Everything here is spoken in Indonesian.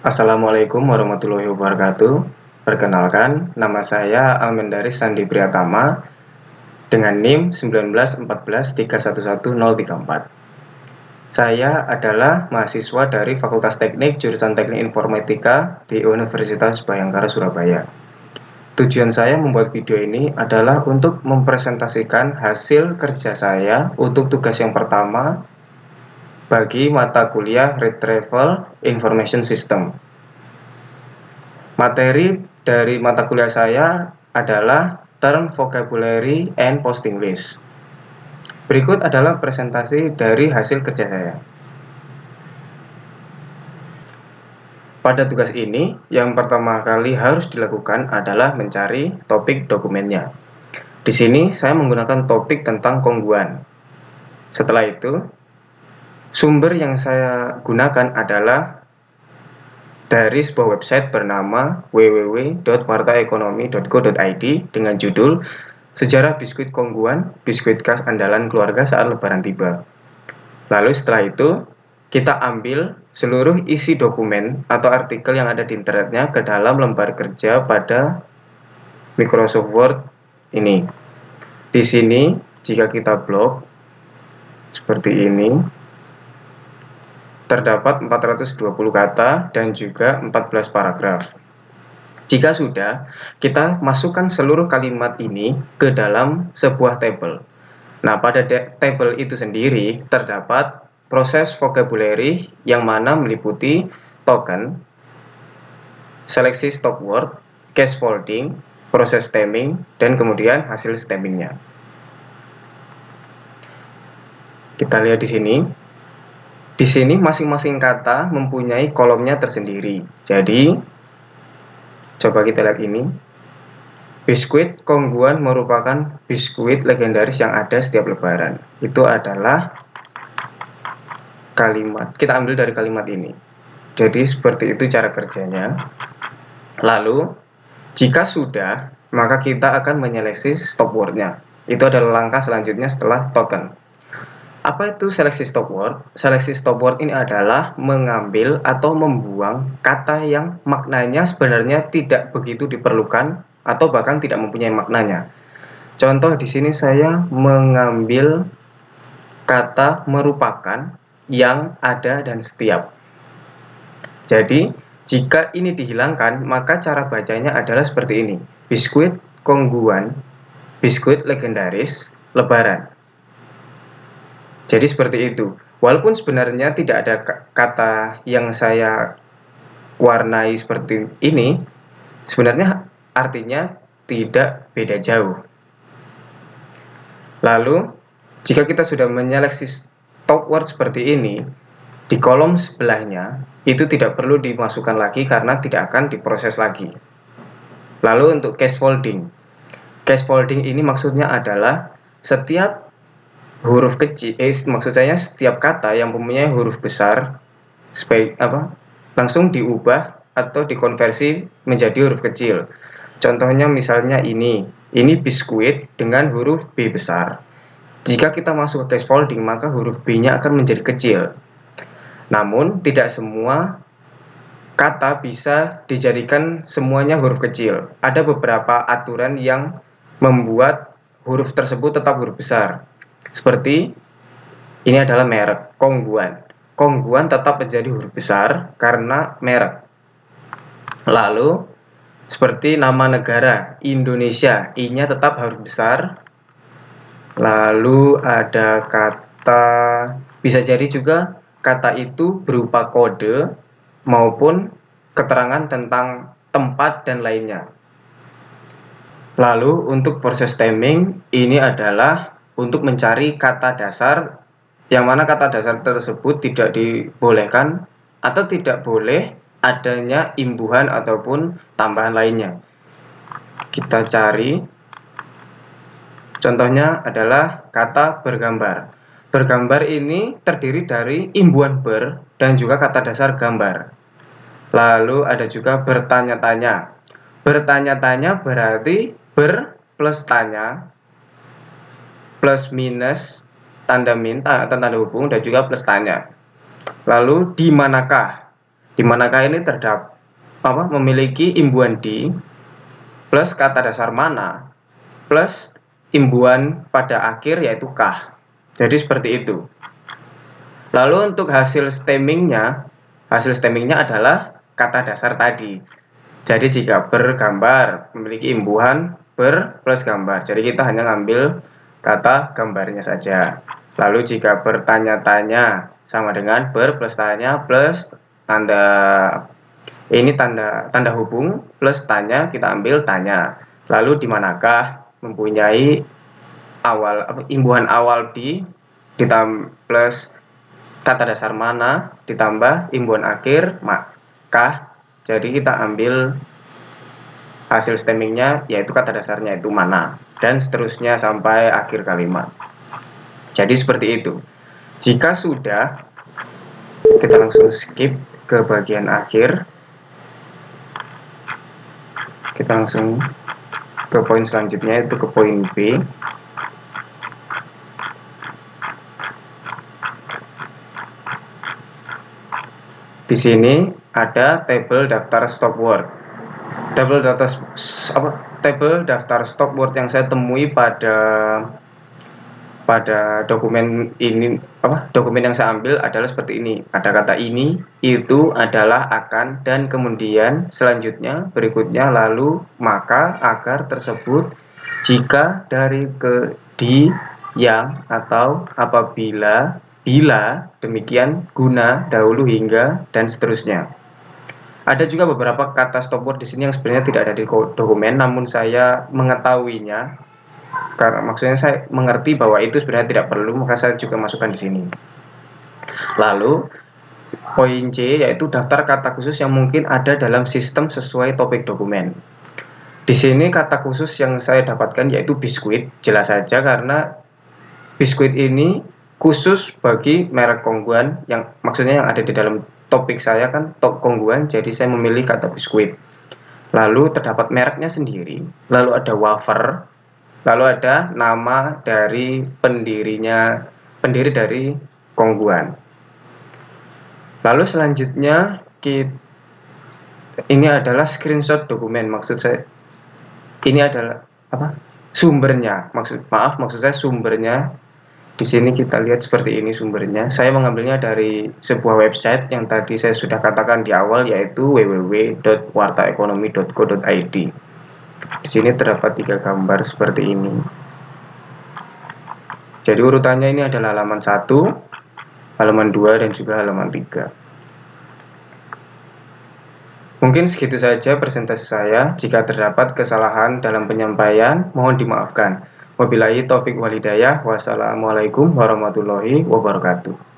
Assalamualaikum warahmatullahi wabarakatuh. Perkenalkan, nama saya Almendaris Sandi Priyatama dengan NIM 19143113034. Saya adalah mahasiswa dari Fakultas Teknik jurusan Teknik Informatika di Universitas Bhayangkara Surabaya. Tujuan saya membuat video ini adalah untuk mempresentasikan hasil kerja saya untuk tugas yang pertama bagi mata kuliah Retrieval Information System. Materi dari mata kuliah saya adalah Term Vocabulary and Posting List. Berikut adalah presentasi dari hasil kerja saya. Pada tugas ini, yang pertama kali harus dilakukan adalah mencari topik dokumennya. Di sini saya menggunakan topik tentang kongguan. Setelah itu, sumber yang saya gunakan adalah dari sebuah website bernama www.wartaekonomi.co.id dengan judul Sejarah Biskuit Kongguan, Biskuit Khas Andalan Keluarga Saat Lebaran Tiba. Lalu setelah itu, kita ambil seluruh isi dokumen atau artikel yang ada di internetnya ke dalam lembar kerja pada Microsoft Word ini. Di sini, jika kita blok seperti ini, terdapat 420 kata dan juga 14 paragraf. Jika sudah, kita masukkan seluruh kalimat ini ke dalam sebuah tabel. Nah, pada tabel itu sendiri terdapat proses vocabulary yang mana meliputi token, seleksi stop word, case folding, proses stemming, dan kemudian hasil stemmingnya. Kita lihat di sini. Di sini masing-masing kata mempunyai kolomnya tersendiri. Jadi, coba kita lihat ini. Biskuit kongguan merupakan biskuit legendaris yang ada setiap lebaran. Itu adalah kalimat. Kita ambil dari kalimat ini. Jadi, seperti itu cara kerjanya. Lalu, jika sudah, maka kita akan menyeleksi stop word-nya. Itu adalah langkah selanjutnya setelah token. Apa itu seleksi stop word? Seleksi stop word ini adalah mengambil atau membuang kata yang maknanya sebenarnya tidak begitu diperlukan atau bahkan tidak mempunyai maknanya. Contoh di sini saya mengambil kata merupakan, yang, ada, dan setiap. Jadi, jika ini dihilangkan, maka cara bacanya adalah seperti ini. Biskuit kongguan, biskuit legendaris, lebaran. Jadi seperti itu. Walaupun sebenarnya tidak ada kata yang saya warnai seperti ini, sebenarnya artinya tidak beda jauh. Lalu, jika kita sudah menyeleksi stop word seperti ini, di kolom sebelahnya itu tidak perlu dimasukkan lagi karena tidak akan diproses lagi. Lalu untuk case folding. Case folding ini maksudnya adalah setiap huruf kecil, maksud saya setiap kata yang mempunyai huruf besar langsung diubah atau dikonversi menjadi huruf kecil. Contohnya misalnya ini biskuit dengan huruf B besar. Jika kita masuk ke case folding, maka huruf B-nya akan menjadi kecil. Namun tidak semua kata bisa dijadikan semuanya huruf kecil. Ada beberapa aturan yang membuat huruf tersebut tetap huruf besar. Seperti ini adalah merek, kongguan. Kongguan tetap menjadi huruf besar karena merek. Lalu, seperti nama negara, Indonesia, I-nya tetap harus besar. Lalu ada kata, bisa jadi juga kata itu berupa kode maupun keterangan tentang tempat dan lainnya. Lalu untuk proses stemming, ini adalah untuk mencari kata dasar yang mana kata dasar tersebut tidak dibolehkan atau tidak boleh adanya imbuhan ataupun tambahan lainnya. Kita cari. Contohnya adalah kata bergambar. Bergambar ini terdiri dari imbuhan ber dan juga kata dasar gambar. Lalu ada juga bertanya-tanya. Bertanya-tanya berarti ber plus tanya plus minus tanda minta atau tanda hubung dan juga plus tanya. Lalu di manakah? di manakah ini memiliki imbuhan di plus kata dasar mana plus imbuhan pada akhir yaitu kah. Jadi seperti itu. Lalu untuk hasil stemmingnya adalah kata dasar tadi. Jadi jika bergambar memiliki imbuhan ber plus gambar. Jadi kita hanya ngambil kata gambarnya saja. Lalu jika bertanya-tanya sama dengan ber plus tanya plus tanda hubung plus tanya, kita ambil tanya. Lalu di manakah mempunyai imbuhan awal di plus kata dasar mana ditambah imbuhan akhir maka. Jadi kita ambil hasil stemmingnya yaitu kata dasarnya itu mana dan seterusnya sampai akhir kalimat. Jadi seperti itu. Jika sudah, kita langsung skip ke bagian akhir. Kita langsung ke poin selanjutnya, yaitu ke poin B. Di sini ada tabel daftar stop word. Tabel daftar stop word yang saya temui pada dokumen ini, dokumen yang saya ambil adalah seperti ini. Ada kata ini, itu, adalah, akan, dan kemudian selanjutnya, berikutnya, lalu, maka, agar, tersebut, jika, dari, ke, di, yang, atau, apabila, bila, demikian, guna, dahulu, hingga, dan seterusnya. Ada juga beberapa kata stop word di sini yang sebenarnya tidak ada di dokumen, namun saya mengetahuinya karena maksudnya saya mengerti bahwa itu sebenarnya tidak perlu, maka saya juga masukkan di sini. Lalu poin C yaitu daftar kata khusus yang mungkin ada dalam sistem sesuai topik dokumen. Di sini kata khusus yang saya dapatkan yaitu biskuit, jelas saja karena biskuit ini khusus bagi merek Kongguan, yang maksudnya yang ada di dalam topik saya kan Kongguan, jadi saya memilih kata biskuit. Lalu terdapat mereknya sendiri, lalu ada wafer, lalu ada nama dari pendiri dari Kongguan. Lalu selanjutnya ini adalah screenshot dokumen, maksud saya ini adalah sumbernya. Maksud saya sumbernya. Di sini kita lihat seperti ini sumbernya. Saya mengambilnya dari sebuah website yang tadi saya sudah katakan di awal, yaitu www.wartaekonomi.co.id. Di sini terdapat 3 gambar seperti ini. Jadi urutannya ini adalah halaman 1, halaman 2, dan juga halaman 3. Mungkin segitu saja presentasi saya. Jika terdapat kesalahan dalam penyampaian, mohon dimaafkan. Wabillahi taufiq wal hidayah. Wassalamualaikum warahmatullahi wabarakatuh.